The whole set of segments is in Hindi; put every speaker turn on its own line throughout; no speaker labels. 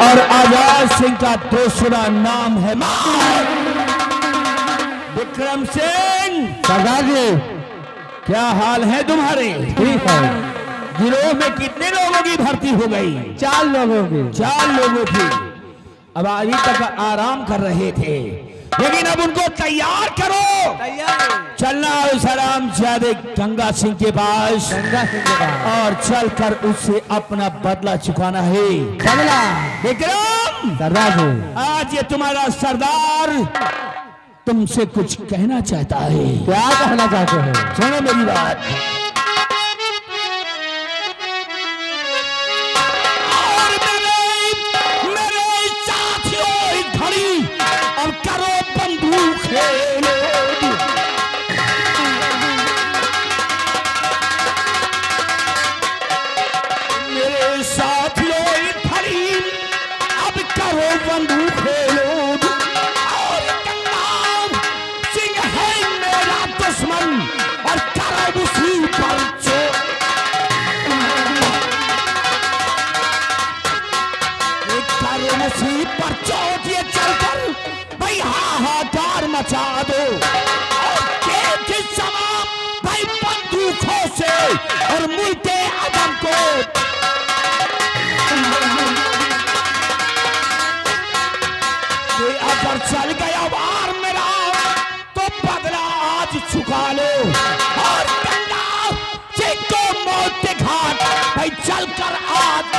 और आजाद सिंह का दूसरा नाम है विक्रम सिंह।
सरदार जी
क्या हाल है तुम्हारे?
ठीक है।
गिरोह में कितने लोगों की भर्ती हो गई?
4 लोगों की।
4 लोगों की। अब अभी तक आराम कर रहे थे, लेकिन अब उनको तैयार करो। चलना सलाम ज्यादा गंगा सिंह के पास, और चलकर उससे अपना बदला चुकाना है।
बदला
विक्रम।
सरदार जी
आज ये तुम्हारा सरदार तुमसे कुछ कहना चाहता है।
क्या कहना चाहते हैं?
सुनो मेरी बात। और मेरे साथियों घड़ी अब करो बंदूक खेलो। मेरे साथियों घड़ी अब करो बंदूक खेलो। और करो उसी पर चोट ये चलकर भाई हाहाकार मचा दो। और के समा भाई बंदूकों से और मुल्के अदम को अगर चल गया वार मेरा तो बदला आज चुका लो। और गंगा सिंह को मौत के घाट भाई चलकर आज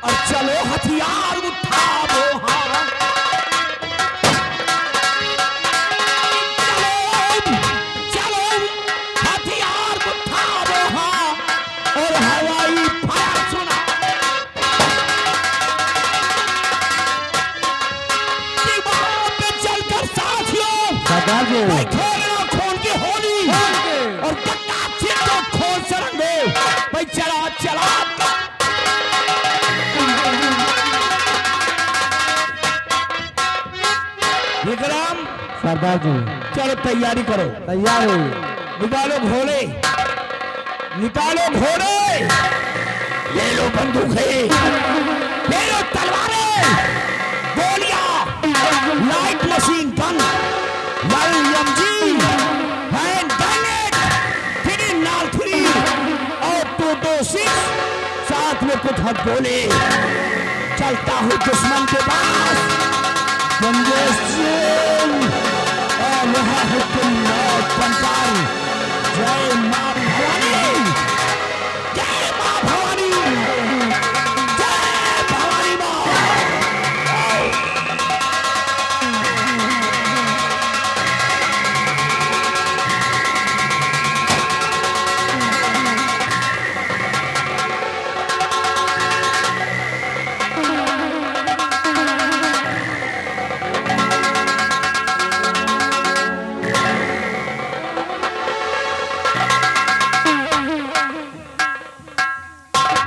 और चलो हथियार उठाओ। हाँ चलो हथियार उठाओ। हाँ और हवाई फायर सुना। खून की होली और गंगा सिंह को खोल सरंगे भाई चला चला। विक्रम।
सरदार जी
चलो तैयारी करो।
तैयार है।
निकालो घोड़े, निकालो घोड़े, ले लो बंदूकें, ले लो तलवारें, गोलियां, light machine gun, LMG, hand grenade, 3 और 226 साथ में कुछ हथ गोले। चलता हूँ दुश्मन के पास गंगेश सिंह और वहाँ हुक्म बनकर जय मां भवानी, जय मां भवानी, जय भवानी मां।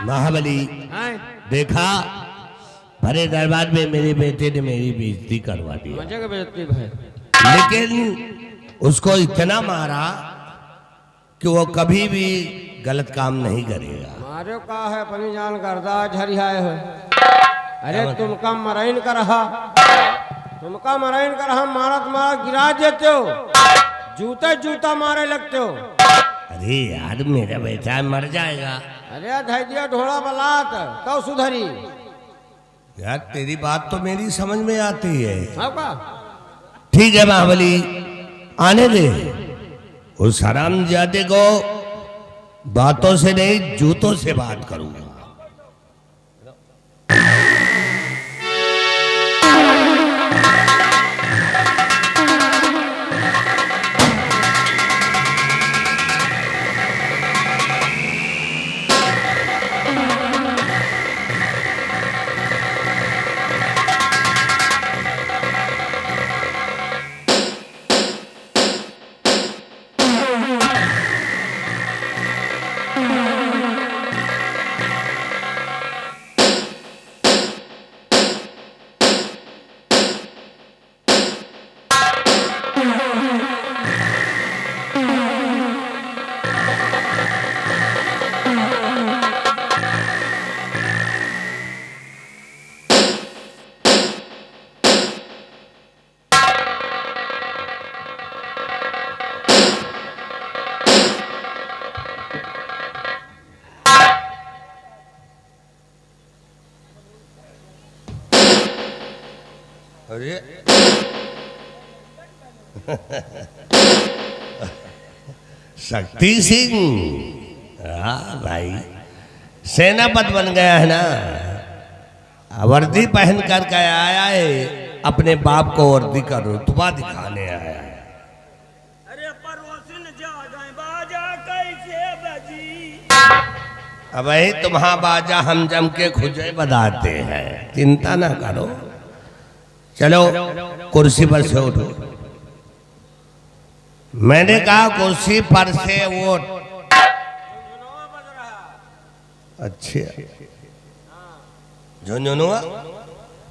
महाबली देखा, भरे दरबार में मेरे बेटे ने मेरी बेइज्जती करवा दी। लेकिन उसको इतना मारा कि वो कभी भी गलत काम नहीं करेगा।
मारे का है अपनी जान करदा झरियाए हो। अरे तुमका मराइन करहा, तुमका मराइन करहा, मारत मारा गिरा देते हो, जूते जूता मारे लगते हो।
अरे यार मेरा बेटा मर जाएगा।
अरे धैर्य ढोड़ा बलात तो सुधरी।
यार तेरी बात तो मेरी समझ में आती है।
का
ठीक है महाबली, आने दे। उस हरामजादे को बातों से नहीं जूतों से बात करूंगा। अरे शक्ति सिंह, हाँ भाई सेनापति बन गया है ना। वर्दी पहन करके आया है, अपने बाप को वर्दी का रुतबा दिखाने आया है।
अरे पड़ोसिन जा गए बाजा कैसे बजी।
अब वही तुम्हारा बाजा हम जम के खुजे बजाते हैं, चिंता ना करो। चलो कुर्सी पर से उठो। मैंने कहा कुर्सी पर से उठ। अच्छा झुंझुनुआ,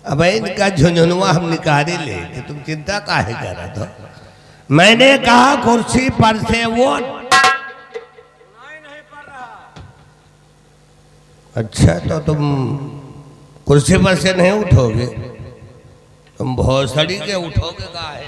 अब इनका झुंझुनुआ हम निकाल ही ले, तुम चिंता काहे कर रहे हो। मैंने कहा कुर्सी पर से उठ। अच्छा तो तुम कुर्सी पर से नहीं उठोगे, तुम भोसड़ी के उठोगे काहे।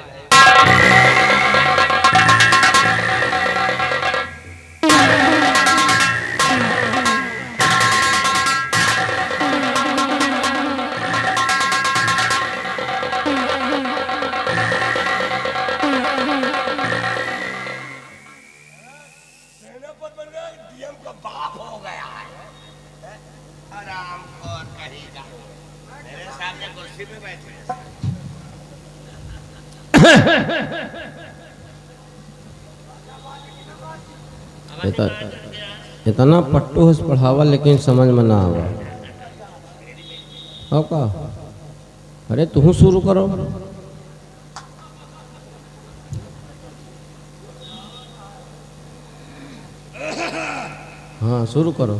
इतना पट्टू से पढ़ावा लेकिन समझ में ना आवा। अब का अरे तू शुरू करो। हाँ शुरू करो।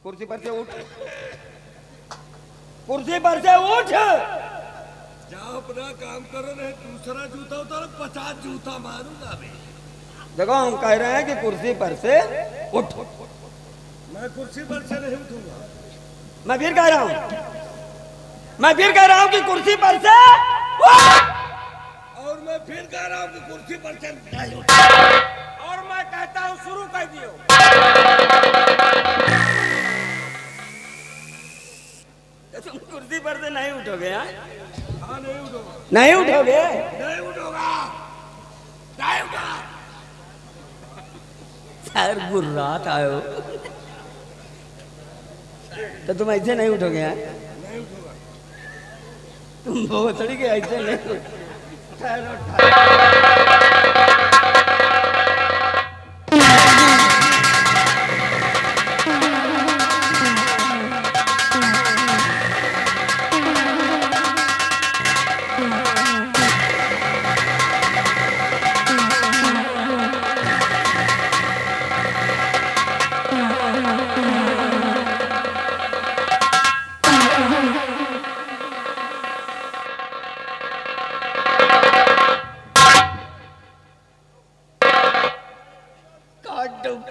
कुर्सी पर से उठ, कुर्सी पर से उठ।
जाओ अपना काम करो, नहीं दूसरा जूता उतारो, 50 जूता मारूंगा मैं।
देखो हम कह रहे हैं कि कुर्सी पर से उठ।
मैं कुर्सी पर से नहीं उठूंगा।
मैं फिर कह रहा हूँ, मैं फिर कह रहा हूँ कि कुर्सी पर से उठ।
और मैं फिर कह रहा हूँ कि कुर्सी पर से नहीं उठूंगा।
और मैं कहता हूँ शुरू कर दियो। तुम कुर्सी पर से नहीं उठोगे। हाँ
नहीं उठूंगा,
नहीं उठोगे।
नहीं उठूंगा, नहीं उठूंगा।
सर गुर्रात आयो तो तुम ऐसे नहीं उठोगे। हाँ
नहीं उठूंगा।
तुम भोसड़ी के ऐसे नहीं।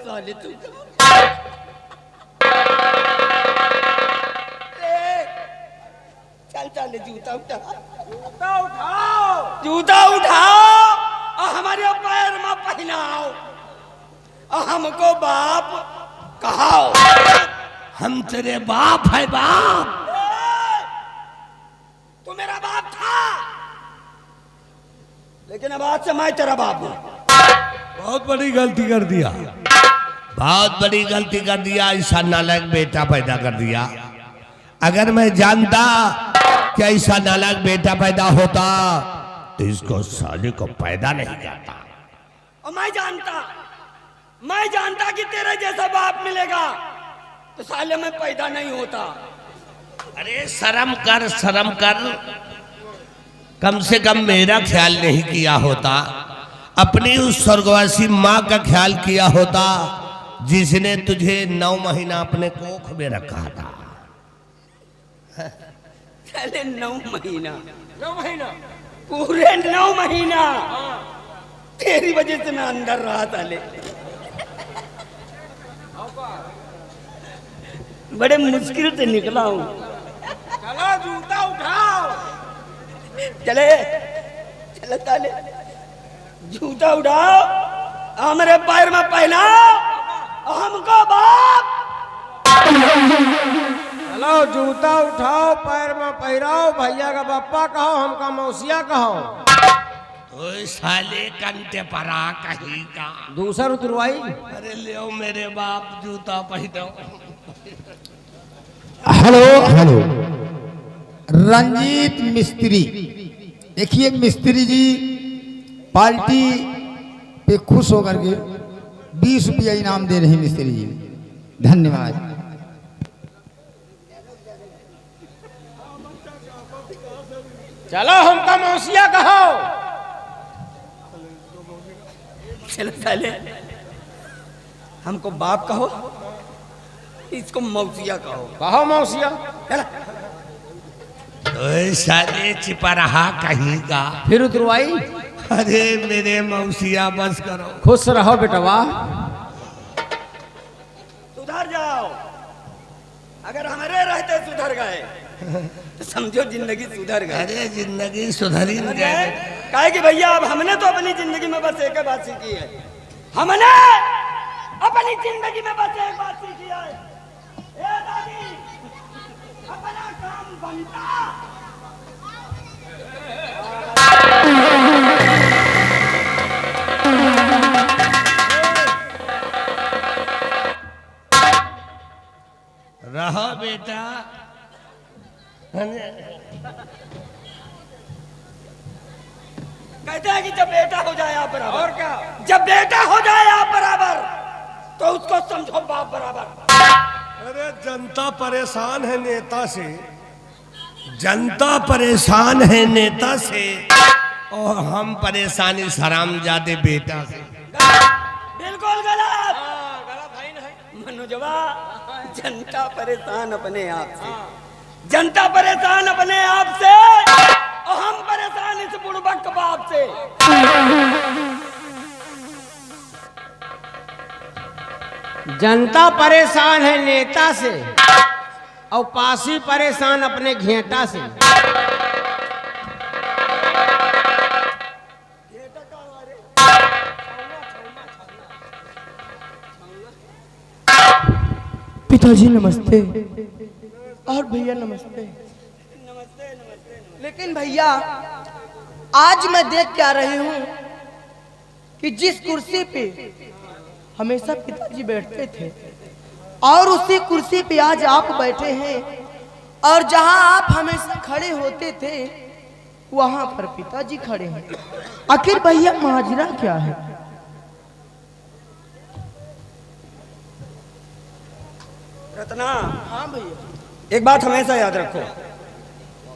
साले तू चल चल जूता उठा, जूता उठाओ, जूता उठाओ और हमारे पैर में पहनाओ और हमको बाप कहाओ।
हम तेरे बाप है बाप।
तू मेरा बाप था लेकिन अब आज से मैं तेरा बाप हूं।
बहुत बड़ी गलती कर दिया, बहुत बड़ी गलती कर दिया। ऐसा नालायक बेटा पैदा कर दिया। अगर मैं जानता कि ऐसा नालायक बेटा पैदा होता तो इसको साले को पैदा नहीं करता।
और मैं जानता कि तेरे जैसा बाप मिलेगा तो साले में पैदा नहीं होता।
अरे शर्म कर, शर्म कर। कम से कम मेरा ख्याल नहीं किया होता, अपनी उस स्वर्गवासी माँ का ख्याल किया होता जिसने तुझे 9 महीना अपने कोख में रखा था।
चले 9 महीना, 9 महीना, पूरे 9 महीना।
तेरी वजह से मैं अंदर रहा साले। बड़े मुश्किल से निकला हूं।
चलो जूता उठाओ।
चले चले साले, जूता उठाओ, हमारे पैर में पहनाओ, हमको बाप।
चलो जूता उठाओ, पैर में पहिराओ, भैया का पप्पा कहो, हमका मौसिया कहो।
तो साले कंटे परा कहीं का।
दूसर उतरवाई।
अरे ले मेरे बाप जूता पहनो।
हेलो हेलो, रंजीत मिस्त्री। देखिए मिस्त्री जी पार्टी पे खुश होकर के 20 रुपया इनाम दे रहे हैं मिस्त्री जी, धन्यवाद।
चलो हमका मौसिया कहो।
चलो साले, हमको बाप कहो, इसको मौसिया कहो।
कहो मौसिया।
चला
तो साले छिपा रहा कहीं का।
फिर उतरवाई।
अरे मेरे मौसिया बस करो।
खुश रहो बेटवा।
सुधर जाओ, अगर हमारे रहते सुधर गए तो समझो जिंदगी सुधर गई।
अरे जिंदगी सुधर ही नहीं जाए।
काहे कि भैया अब हमने तो अपनी जिंदगी में बस एक बात सीखी है, हमने अपनी जिंदगी में बस एक बात सीखी है, ए दादी, अपना काम बनता।
रहो बेटा।
कहते हैं कि जब बेटा हो जाए आप बराबर,
और क्या?
जब बेटा हो जाए आप बराबर तो उसको समझो बाप बराबर।
अरे जनता परेशान है नेता से, जनता परेशान है नेता से, और हम परेशानी हरामजादे बेटा से।
बिल्कुल गलत। मनोजवा, जनता परेशान अपने आप से, जनता परेशान अपने आप से, और हम परेशान इस बुड़बक बाप से।
जनता परेशान है नेता से, और पासी परेशान अपने घेंटा से।
पिताजी नमस्ते। और भैया नमस्ते। लेकिन भैया आज मैं देख क्या रही हूँ कि जिस कुर्सी पे हमेशा पिताजी बैठते थे और उसी कुर्सी पे आज आप बैठे हैं, और जहां आप हमेशा खड़े होते थे वहां पर पिताजी खड़े हैं। आखिर भैया माजरा क्या है?
रत्ना,
हाँ भैया,
एक बात हमेशा याद रखो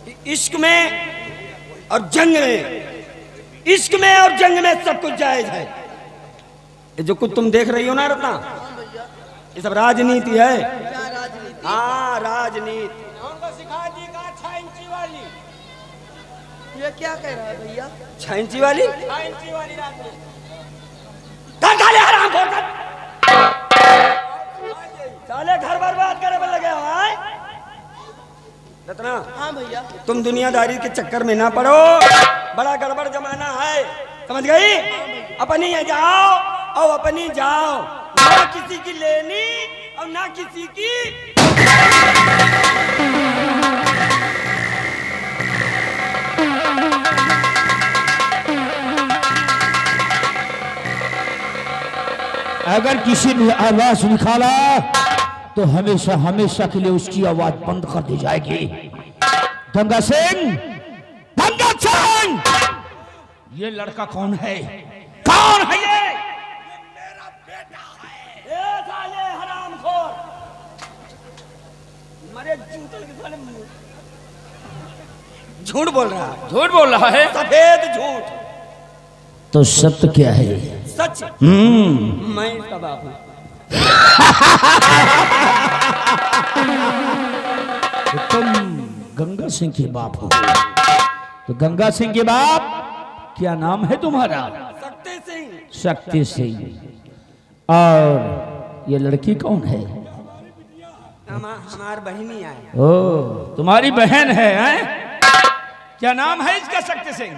कि इश्क में और जंग में, इश्क में और जंग में सब कुछ जायज है। ये जो कुछ तुम देख रही हो ना रत्ना, ये सब राजनीति है।
क्या राजनीति?
हाँ राजनीति।
हमको सिखा दी का 6 इंची वाली,
ये क्या कह रहा है भैया?
6 इंची वाली
6 इंची वाली राजनीति।
साले हराम खोर कर। साले घर बर्बाद करे में लगे हो। आए? रत्ना,
हाँ भैया,
तुम दुनियादारी के चक्कर में ना पड़ो, बड़ा गड़बड़ जमाना है, समझ गई? अपनी जाओ और अपनी जाओ, ना किसी की लेनी और ना किसी की।
अगर किसी ने आवाज निकाला तो हमेशा हमेशा के लिए उसकी आवाज बंद कर दी जाएगी। गंगा सिंह, गंगा सिंह, ये लड़का कौन है? कौन है ये?
मेरा बेटा है। ए साले हरामखोर, मरे जूते के साले मुंह। झूठ बोल रहा है,
झूठ बोल रहा है।
सफेद झूठ।
तो सत्य क्या है?
सच, मैं इसका बाप हूं।
तो तुम गंगा सिंह के बाप हो। तो गंगा सिंह के बाप क्या नाम है तुम्हारा?
सकते सिंह।
शक्ति सिंह। और ये लड़की कौन है?
हमार बहिनी आए।
ओ, तुम्हारी बहन है, हैं? क्या नाम है इसका? शक्ति सिंह।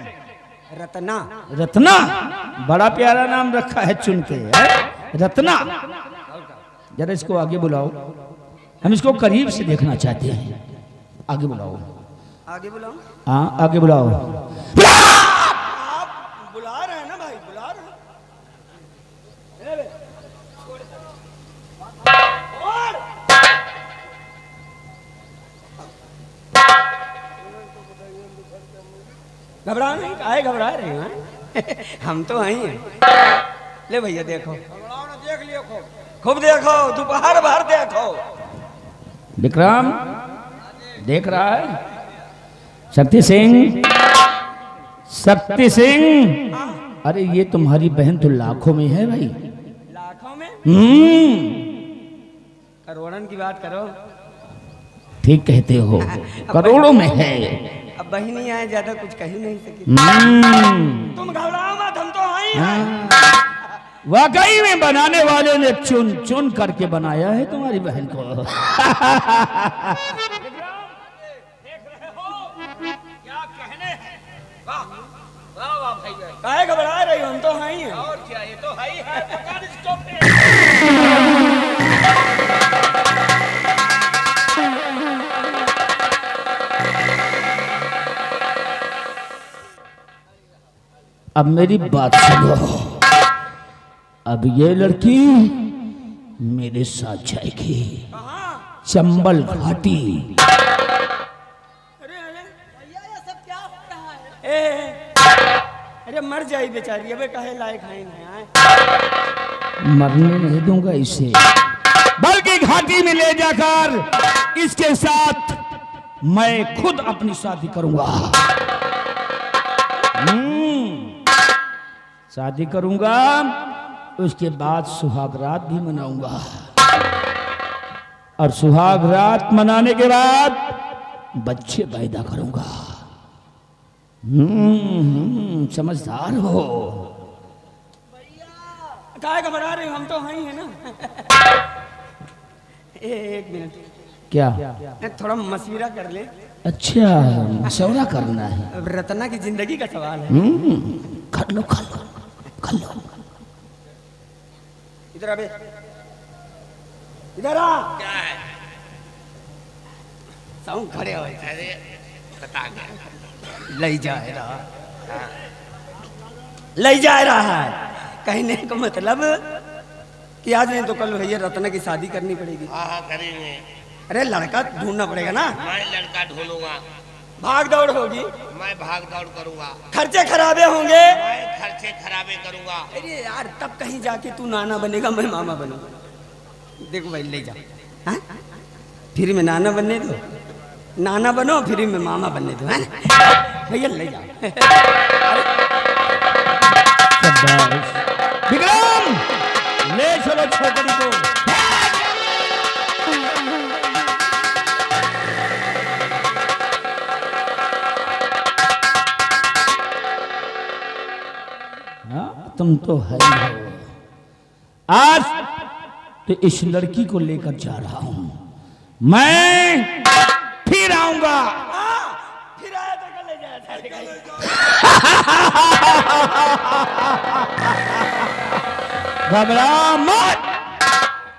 रत्ना।
रत्ना, बड़ा प्यारा नाम रखा है चुन के, है? रत्ना। जरा इसको आगे बुलाओ, हम इसको करीब से देखना चाहते हैं। आगे बुलाओ।
आगे बुलाओ।
हाँ, आगे बुलाओ।
आप बुला रहे हैं ना भाई, बुला रहे हैं। घबरा नहीं, काहे घबरा रहे हैं? हम तो आई हैं। ले भैया देखो,
देख लियो खूब।
खूब देखो, दोपहर भर देखो।
विक्रम देख रहा है? शक्ति सिंह, शक्ति सिंह, अरे ये तुम्हारी बहन तो लाखों में है भाई।
लाखों में? करोड़न की बात करो।
ठीक कहते हो, करोड़ों में है।
अब बहिनी आए, ज्यादा कुछ कह ही नहीं सकी। तुम घबराओ मत, हम तो आई हैं।
वाकई में बनाने वाले ने चुन चुन करके बनाया है तुम्हारी बहन को।
काहे घबरा रही हो? हम तो आई हैं।
और क्या, ये तो है ही है। पकड़ इसको।
अब मेरी बात सुनो। अब ये लड़की मेरे साथ जाएगी चंबल घाटी।
अरे अरे
भैया ये सब क्या हो रहा है?
अरे मर जाई बेचारी, अबे कहे लायक है नहीं।
मरने नहीं दूंगा इसे, बल्कि घाटी में ले जाकर इसके साथ मैं खुद अपनी शादी करूंगा। शादी करूंगा, उसके बाद सुहाग रात भी मनाऊंगा, और सुहाग रात मनाने के बाद बच्चे पैदा करूंगा। समझदार हो।
काहे घबरा रही हो? हम तो आई हैं ना। एक मिनट,
क्या?
थोड़ा मशविरा कर ले।
अच्छा, मशवरा करना है।
अब रत्ना की जिंदगी का सवाल है।
कर लो कर लो कर लो।
इधर अबे, इधर आ।
क्या है?
साउंड खड़े हो।
अरे बता गया।
ले जा रहा, ले जा रहा है। कहने का मतलब कि आज नहीं तो कल भैया रत्ना की शादी करनी पड़ेगी।
हाँ करेंगे।
अरे लड़का ढूंढना पड़ेगा ना।
मैं लड़का ढूंढूंगा।
भाग दौड़ होगी,
मैं भाग दौड़ करूंगा।
खर्चे खराबे होंगे।
मैं खर्चे खराबे करूंगा।
अरे यार, तब कहीं जाके तू नाना बनेगा, मैं मामा बनूंगा। देखो भाई, ले जा। हाँ? फिर में नाना बनने दो, नाना बनो, फिर में मामा बनने दो। भैया ले जा।
विक्रम, ले चलो छोकरी को। हाँ, तुम तो है ही हो। आज तो इस लड़की को लेकर जा रहा हूं, मैं फिर आऊंगा।
फिर आया तो कल ले जाया।
घबरा मत,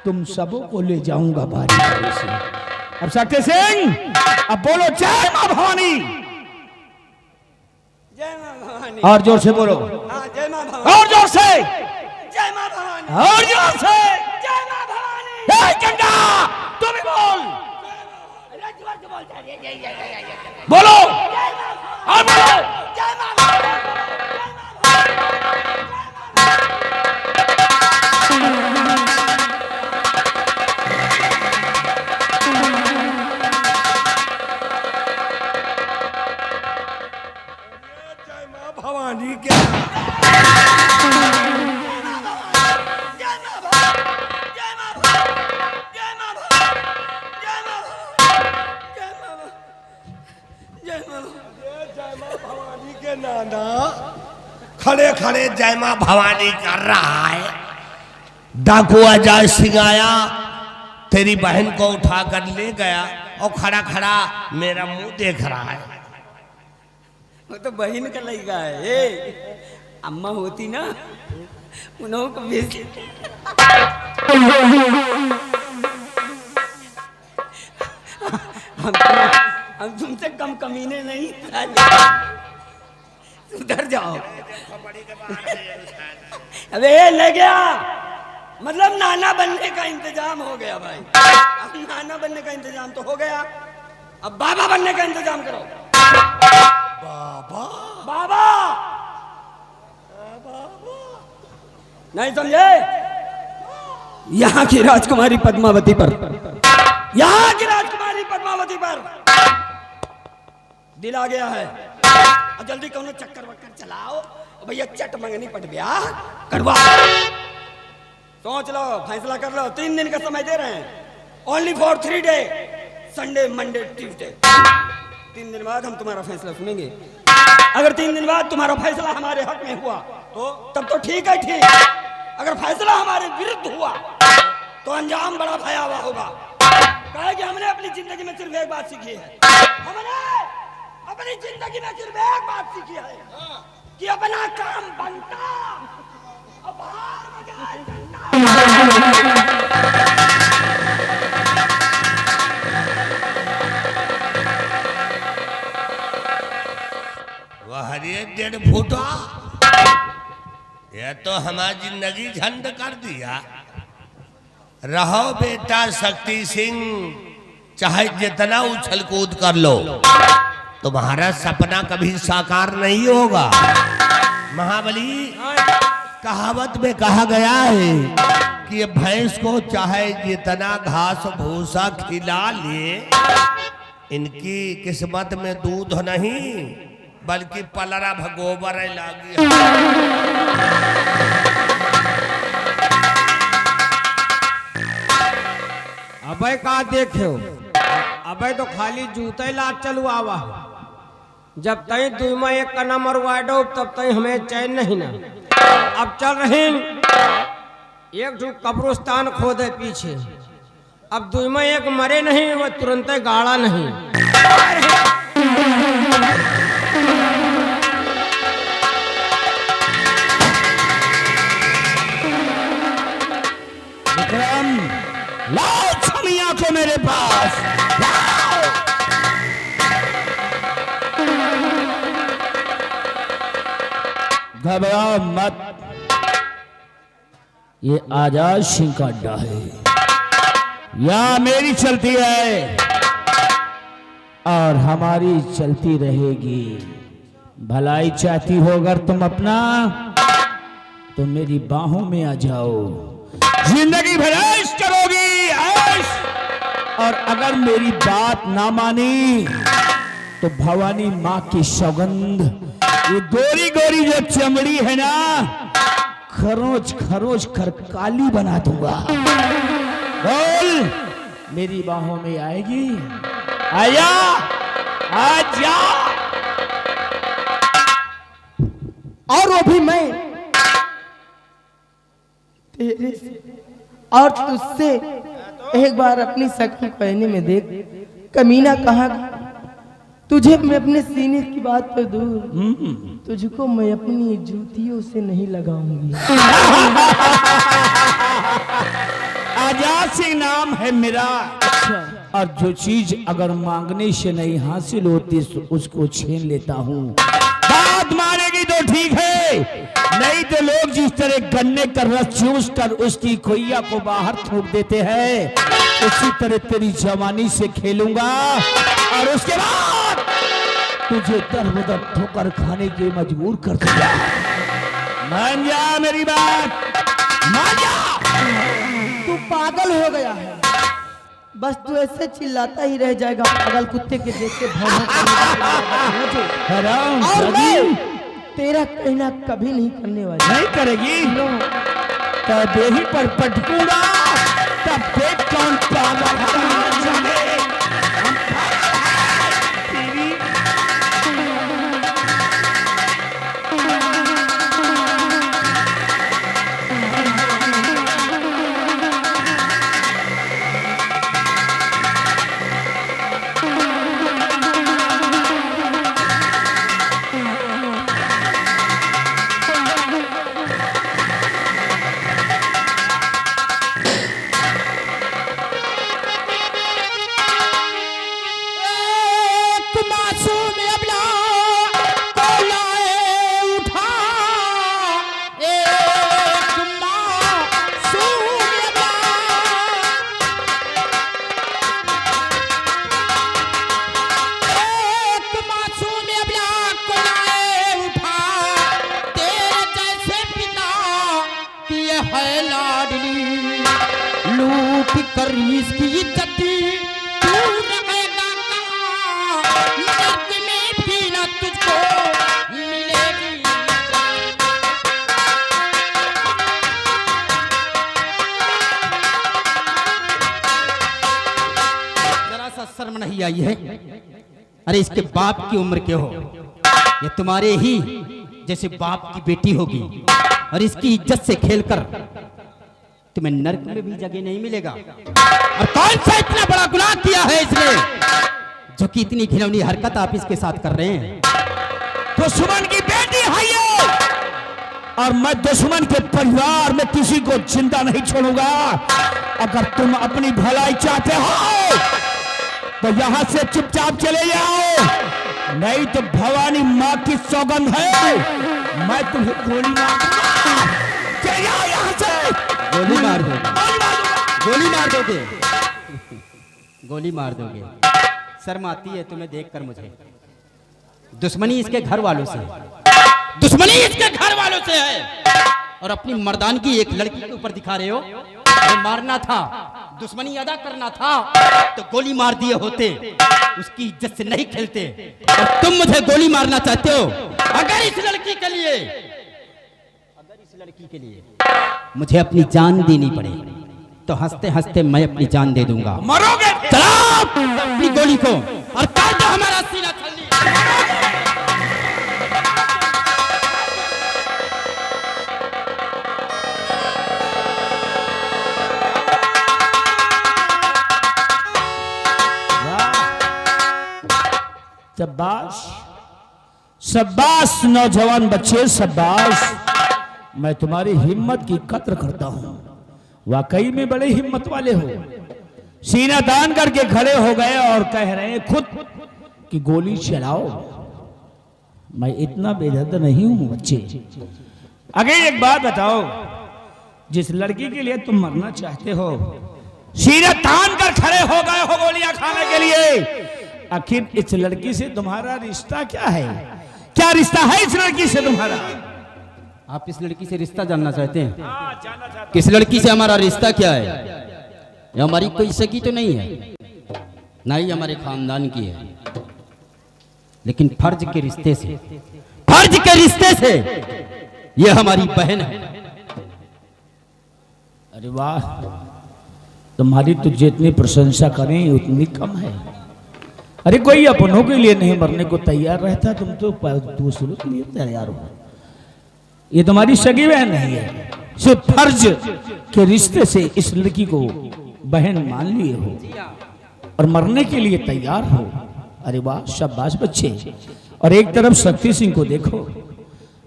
तुम सबों को ले जाऊंगा बारी बारी से। अब शक्ति सिंह, अब बोलो जय मां भवानी।
जय मां भवानी।
और जोर से बोलो।
हाँ, जय मां भवानी।
और जोर से।
जय मां भवानी।
और जोर से।
जय मां भवानी।
जय गंगा। तू भी बोल। बोलो और बोलो।
जय मां भवानी।
भवानी क्या? खड़े खड़े जय मां भवानी कर रहा है। डाकू अजय सिंह आया, तेरी बहन को उठा कर ले गया और खड़ा खड़ा मेरा मुंह देख रहा है।
वो तो बहन का लड़का है। ए, अम्मा होती ना उन्हों को भेज हम तुमसे कम कमीने नहीं, सुधर जाओ। अबे ले गया, मतलब नाना बनने का इंतजाम हो गया भाई। अब नाना बनने का इंतजाम तो हो गया, अब बाबा बनने का इंतजाम करो।
बाबा
बाबा नहीं समझे? यहाँ की राजकुमारी पद्मावती पर, यहाँ की राजकुमारी पद्मावती पर दिल आ गया है। अब जल्दी कौन चक्कर वक्कर चलाओ भैया, चट मंगनी पट ब्याह करवा। सोच लो, फैसला कर लो। 3 दिन का समय दे रहे हैं, only for 3 day, Sunday Monday Tuesday. 3 दिन बाद हम तुम्हारा फैसला सुनेंगे। अगर 3 दिन बाद तुम्हारा फैसला हमारे हक में हुआ तो तब तो ठीक है, ठीक। अगर फैसला हमारे विरुद्ध हुआ तो अंजाम बड़ा भयावह होगा। कहे कि हमने अपनी जिंदगी में सिर्फ एक बात सीखी है, हमने अपनी जिंदगी में सिर्फ एक बात सीखी है कि अपना काम बनता और बाहर बजाय
वह 1.5 फुटा, यह तो हमारी जिंदगी झंड कर दिया। रहो बेटा शक्ति सिंह, चाहे जितना उछल कूद कर लो, तुम्हारा सपना कभी साकार नहीं होगा। महाबली, कहावत में कहा गया है कि ये भैंस को चाहे जितना घास भूसा खिला ले, इनकी किस्मत में दूध नहीं बल्कि पलरा भगोबर लागी।
अबे का देखे हो, अबे तो खाली जूते लाद चलू आवा। जब तई 2 में 1 का नंबर वाइडो तब तई हमें चैन नहीं ना। अब चल रही एक जो कब्रिस्तान खोदे पीछे, अब 2 में 1 मरे नहीं, वो तुरंत गाड़ा नहीं।
विक्रम, लाओ छमिया को मेरे पास, लाओ। घबराओ मत, ये आजाद सिंह का अड्डा है, यहाँ मेरी चलती है और हमारी चलती रहेगी। भलाई चाहती हो अगर तुम अपना, तो मेरी बाहों में आ जाओ, जिंदगी भर ऐश करोगी, ऐश। और अगर मेरी बात ना मानी तो भवानी माँ की सौगंध, ये गोरी गोरी जो चमड़ी है ना, खरोच खरोच कर काली बना दूंगा। बोल, मेरी बाहों में आएगी? आया, आजा।
और वो भी मैं तेरे से और तुझसे एक बार अपनी शक्ल कहने में देख, कमीना कहाँ? तुझे मैं अपने सीने की बात पर दूर, तुझको मैं अपनी जूतियों से नहीं लगाऊंगी।
आजाद सिंह नाम है मेरा। और जो चीज अगर मांगने से नहीं हासिल होती तो उसको छीन लेता हूँ। बात मानेगी तो ठीक है, नहीं तो लोग जिस तरह गन्ने का रस चूस कर उसकी खोइया को बाहर थूक देते हैं, उसी तरह तेरी जवानी से खेलूंगा और उसके बाद तुझे दर-बदर ठोकर खाने के मजबूर कर दूंगा। मान जा मेरी बात, मान जा।
तू पागल हो गया है, बस तू ऐसे चिल्लाता ही रह जाएगा पागल कुत्ते के जैसे।
हराम
और
जादी।
मैं तेरा कहना कभी नहीं करने वाली।
नहीं करेगी तो देही पर पटकूंगा, तब देख कौन पागल है। एक मासूम अबला को लाए उठा, एक मासूम अबला। एक मासूम अबला को लाए उठा, तेरे जैसे पिता की है लाडली, लूट कर इसकी इज्जत तू रहेगा कहाँ, नर्क में भी न तुझको मिलेगी।
जरा सा शर्म नहीं आई है? अरे इसके बाप की उम्र के हो, ये तुम्हारे ही जैसे बाप की बेटी होगी, और इसकी इज्जत से खेलकर तुम्हें नर्क में भी जगह नहीं मिलेगा। और कौन सा इतना बड़ा गुनाह किया है इसने, जो कि इतनी घिनौनी हरकत आप इसके साथ कर रहे हैं?
दुश्मन की बेटी है ये, और मैं दुश्मन के परिवार में किसी को जिंदा नहीं छोड़ूंगा। अगर तुम अपनी भलाई चाहते हो तो यहां से चुपचाप चले जाओ, नहीं तो भवानी माँ की सौगंध है, मैं तुम्हें गोली मार दूंगा। चले जाओ यहां से।
गोली मार दोगे? गोली मार दोगे? गोली मार दोगे? शर्म आती है तुम्हें देखकर मुझे? दुश्मनी इसके घर वालों से, दुश्मनी इसके घर वालों से है, और अपनी मर्दानगी एक लड़की के ऊपर दिखा रहे हो। अरे मारना था, दुश्मनी अदा करना था तो गोली मार दिए होते, उसकी इज्जत से नहीं खेलते। और तुम मुझे गोली मारना चाहते हो? अगर इस लड़की के लिए, लड़की के लिए मुझे अपनी जान देनी पड़े तो हंसते हंसते मैं अपनी जान दे दूंगा।
मरोगे?
चला अपनी गोली को और काट दो हमारा सीना छलनी।
शाबाश, शाबाश नौजवान बच्चे, शाबाश। मैं तुम्हारी हिम्मत की कद्र करता हूं, वाकई में बड़े हिम्मत वाले हो। सीना तान करके खड़े हो गए और कह रहे हैं खुद कि गोली चलाओ। मैं इतना बेदर्द नहीं हूं बच्चे। आगे एक बात बताओ, जिस लड़की के लिए तुम मरना चाहते हो, सीना तान कर खड़े हो गए हो गोलियां खाने के लिए, आखिर इस लड़की से तुम्हारा रिश्ता क्या है? क्या रिश्ता है इस लड़की से तुम्हारा?
आप इस लड़की से रिश्ता जानना चाहते हैं? किस लड़की से हमारा रिश्ता क्या है? ये हमारी कोई सगी तो नहीं है, ना ही हमारे खानदान की है, लेकिन फर्ज के रिश्ते से, फर्ज के रिश्ते से ये हमारी बहन है।
अरे वाह, तुम्हारी तो जितनी प्रशंसा करें उतनी कम है। अरे कोई अपनों के लिए नहीं मरने को तैयार रहता, तुम तो दूसरों के लिए तैयार हो। ये तुम्हारी सगी बहन नहीं है, सिर्फ फर्ज के रिश्ते से इस लड़की को बहन मान लिए हो और मरने के लिए तैयार हो। अरे वाह, शाबाश बच्चे। और एक तरफ शक्ति सिंह को देखो,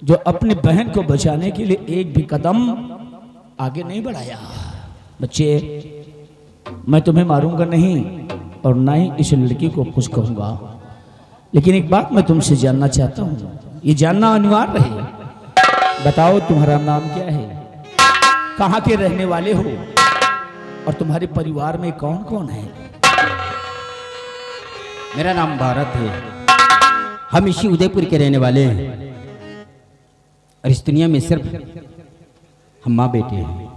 जो अपने बहन को बचाने के लिए एक भी कदम आगे नहीं बढ़ाया। बच्चे, मैं तुम्हें मारूंगा नहीं और ना ही इस लड़की को कुछ कहूंगा, लेकिन एक बात मैं तुमसे जानना चाहता हूँ, ये जानना अनिवार्य है। बताओ तुम्हारा नाम क्या है, कहाँ के रहने वाले हो, और तुम्हारे परिवार में कौन कौन है?
मेरा नाम भारत है, हम इसी उदयपुर के रहने वाले हैं, और इस दुनिया में सिर्फ हम माँ बेटे हैं।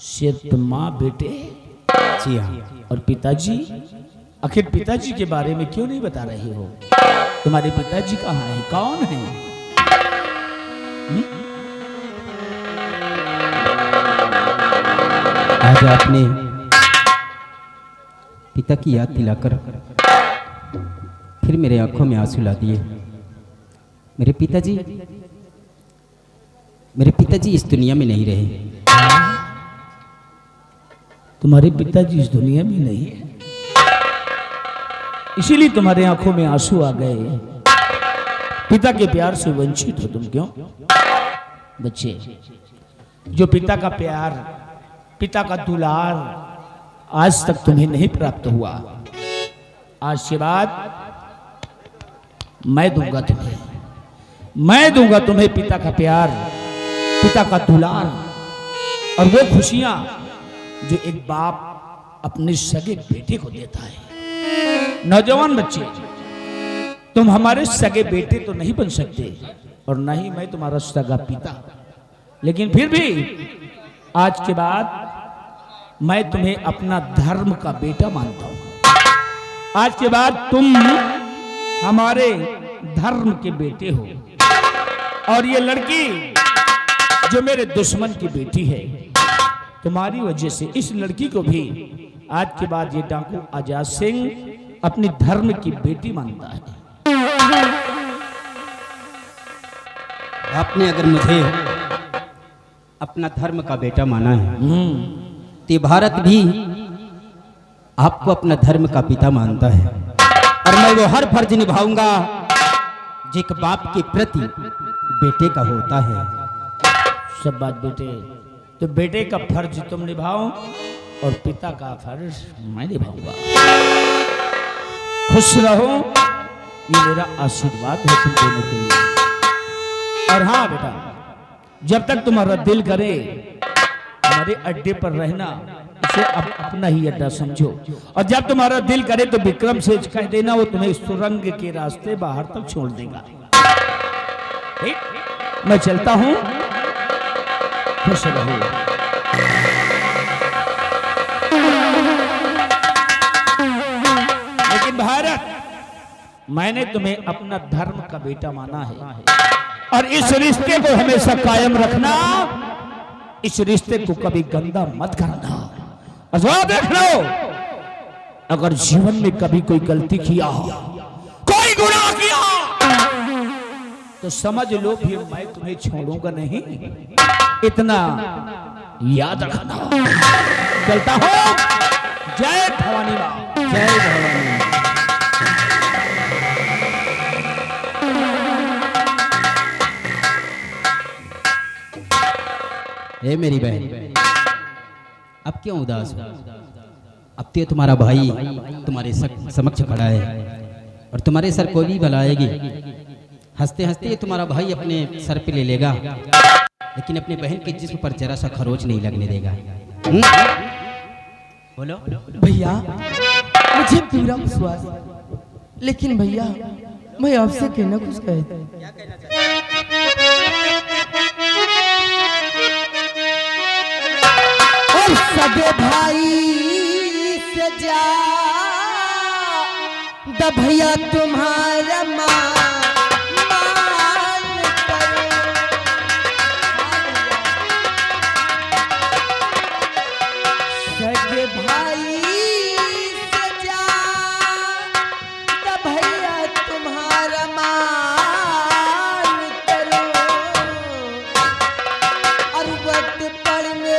सिर्फ माँ बेटे?
जी हाँ।
और पिताजी? आखिर पिताजी के बारे में क्यों नहीं बता रहे हो? तुम्हारे पिताजी कहाँ हैं, कौन हैं?
आज आपने पिता की याद दिलाकर फिर मेरे आंखों में आंसू ला दिए। मेरे पिताजी इस दुनिया में नहीं रहे।
तुम्हारे पिताजी इस दुनिया में नहीं है, इसीलिए तुम्हारे आंखों में आंसू आ गए। पिता के प्यार से वंचित हो तुम क्यों? बच्चे, जो पिता का प्यार, पिता का दुलार आज तक तुम्हें नहीं प्राप्त हुआ, आज के बाद मैं दूंगा तुम्हें पिता का प्यार, पिता का दुलार और वो खुशियां जो एक बाप अपने सगे बेटे को देता है। नौजवान बच्चे, तुम हमारे सगे बेटे तो नहीं बन सकते और न ही मैं तुम्हारा सगा पिता, लेकिन फिर भी आज के बाद मैं तुम्हें अपना धर्म का बेटा मानता हूं। आज के बाद तुम हमारे धर्म के बेटे हो और ये लड़की जो मेरे दुश्मन की बेटी है, तुम्हारी वजह से इस लड़की को भी आज के बाद ये डाकू आजाद सिंह अपनी धर्म की बेटी मानता है।
आपने अगर मुझे अपना धर्म का बेटा माना है तो भारत भी आपको अपना धर्म का पिता मानता है और मैं वो हर फर्ज निभाऊंगा जो एक बाप के प्रति बेटे का होता है।
सब बात बेटे, तो बेटे का फर्ज तुम निभाओ और पिता का फर्ज मैं निभाऊंगा। खुश रहो, ये मेरा आशीर्वाद है तुम दोनों के लिए। और हाँ बेटा, जब तक तुम्हारा दिल करे हमारे अड्डे पर रहना, इसे अपना ही अड्डा समझो। और जब तुम्हारा दिल करे तो विक्रम से कह देना, वो तुम्हें सुरंग के रास्ते बाहर तक छोड़ देगा। ठीक? मैं चलता हूं, खुश रहो। लेकिन भारत, मैंने तुम्हें अपना धर्म का बेटा माना है और इस रिश्ते को हमेशा कायम रखना, इस रिश्ते को कभी गंदा मत करना। और देख लो, अगर जीवन में कभी कोई गलती किया, कोई गुनाह किया, तो समझ लो फिर मैं तुम्हें छोड़ूंगा नहीं, इतना याद रखना। चलता हूं, जय भवानी मां, जय भवानी मां।
ए मेरी बहन, अब क्यों उदास हो? अब तो तुम्हारा भाई तुम्हारे समक्ष खड़ा है और तुम्हारे सर को भी भलाएगी। हंसते हंसते तुम्हारा भाई अपने सर पे ले लेगा, लेकिन अपने बहन के जिस्म पर जरा सा खरोच नहीं लगने देगा। बोलो
भैया, मुझे पूरा विश्वास है, लेकिन भैया मैं आपसे कहना कुछ कहता हूं। सगे भाई से जा द भैया तुम्हारा मान करे। सगे भाई से जा द भैया तुम्हारा मान करो और वक्त पड़ने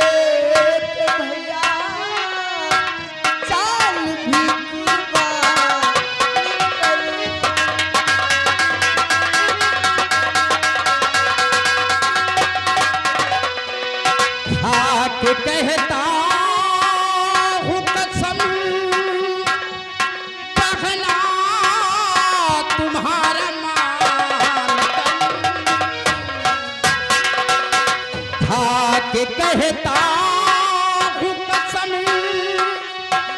कहता हूँ कसम पहला तुम्हारा मान था के कहता हूँ कसम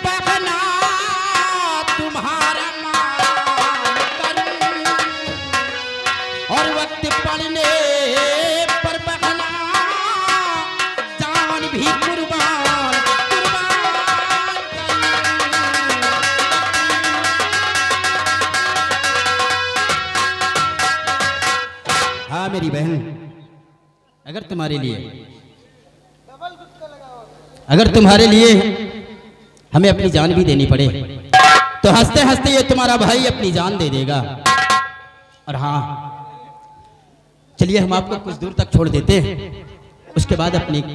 पहला तुम्हारा मान और वक्त पड़ने पर बहना भी कुर्बान हाँ मेरी बहन, अगर तुम्हारे लिए हमें अपनी जान भी देनी पड़े तो हंसते हंसते ये तुम्हारा भाई अपनी जान दे देगा। और हाँ, चलिए हम आपको कुछ दूर तक छोड़ देते हैं, उसके बाद अपनी